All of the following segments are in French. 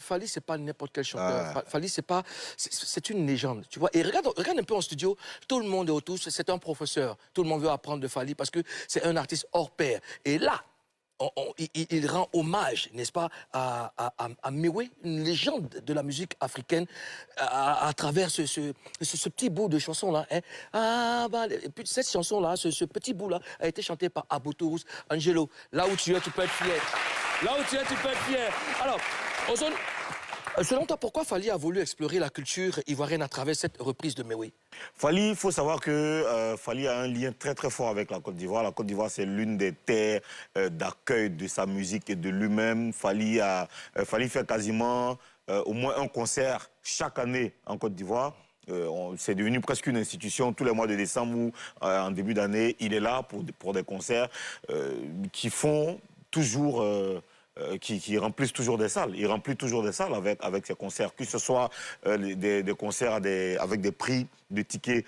Fally, c'est pas n'importe quel chanteur. Fally, c'est une légende, tu vois. Et regarde un peu en studio, tout le monde est autour, c'est un professeur. Tout le monde veut apprendre de Fally parce que c'est un artiste hors pair. Et là, il rend hommage, n'est-ce pas, à Mewé, une légende de la musique africaine, à travers ce petit bout de chanson-là. Hein. Ah, bah, et puis cette chanson-là, ce petit bout-là, a été chanté par Abou Tourouz. Angelo, là où tu es, tu peux être fier. Là où tu es, tu peux être fier. Alors, Ozone, selon toi, pourquoi Fally a voulu explorer la culture ivoirienne à travers cette reprise de Mewé? Fally, il faut savoir que Fally a un lien très très fort avec la Côte d'Ivoire. La Côte d'Ivoire, c'est l'une des terres d'accueil de sa musique et de lui-même. Fally fait quasiment au moins un concert chaque année en Côte d'Ivoire. C'est devenu presque une institution tous les mois de décembre où, en début d'année, il est là pour des concerts qui font toujours... qui remplissent toujours des salles. Il remplit toujours des salles avec ses concerts, que ce soit des concerts avec des prix de tickets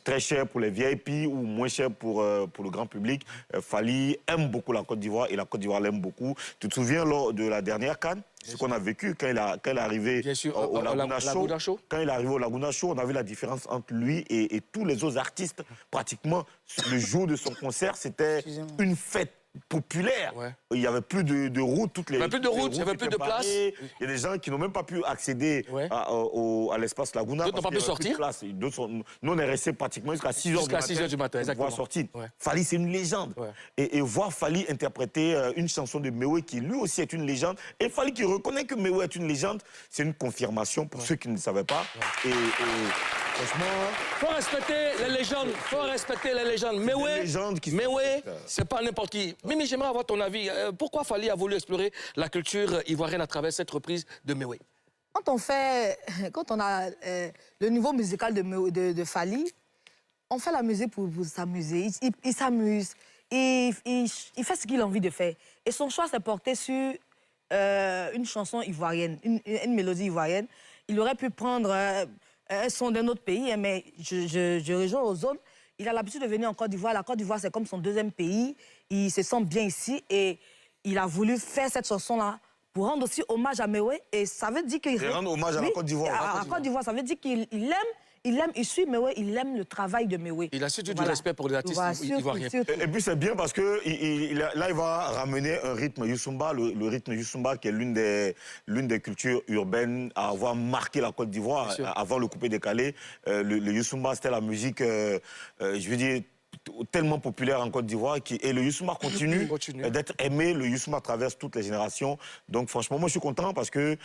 très chers pour les VIP ou moins chers pour le grand public. Fally aime beaucoup la Côte d'Ivoire et la Côte d'Ivoire l'aime beaucoup. Tu te souviens lors de la dernière CAN, ce qu'on a vécu quand il est arrivé au Laguna Show. Quand il est arrivé au Laguna Show, on a vu la différence entre lui et tous les autres artistes. Pratiquement, le jour de son concert, c'était une fête populaire. Ouais. Il n'y avait plus de route. Il n'y avait plus de route, il n'y avait plus de place. Il y a des gens qui n'ont même pas pu accéder à l'espace Laguna. D'autres n'ont pas pu sortir. Nous, on est restés pratiquement jusqu'à 6 h du matin. Exactement. Voir sortir. Fally, c'est une légende. Et voir Fally interpréter une chanson de Mewé qui lui aussi est une légende. Et Fally qui reconnaît que Mewé est une légende, c'est une confirmation pour ceux qui ne le savaient pas. Franchement... Faut respecter les légendes. Faut respecter les légendes. Mewé, c'est pas n'importe qui. Mimi, j'aimerais avoir ton avis. Pourquoi Fally a voulu explorer la culture ivoirienne à travers cette reprise de Mewé? Quand on a le niveau musical de Fally, on fait la musique pour s'amuser. Il s'amuse. Il fait ce qu'il a envie de faire. Et son choix s'est porté sur une chanson ivoirienne, une mélodie ivoirienne. Il aurait pu prendre un son d'un autre pays, mais je rejoins Ozone. Il a l'habitude de venir en Côte d'Ivoire. La Côte d'Ivoire, c'est comme son deuxième pays. Il se sent bien ici et il a voulu faire cette chanson-là pour rendre aussi hommage à Mewé. Et ça veut dire qu'il... rendre hommage à la Côte d'Ivoire. À la Côte d'Ivoire, ça veut dire qu'il il suit Mewé, il aime le travail de Mewé. Il a surtout du respect pour les artistes ivoiriens. Et puis c'est bien parce que là, il va ramener un rythme Youssouba, le rythme Youssouba qui est l'une des cultures urbaines à avoir marqué la Côte d'Ivoire avant le coupé-décalé. Le Youssouba, c'était la musique, je veux dire, tellement populaire en Côte d'Ivoire et le Youssouba continue d'être aimé. Le Youssouba traverse toutes les générations. Donc franchement, moi je suis content parce que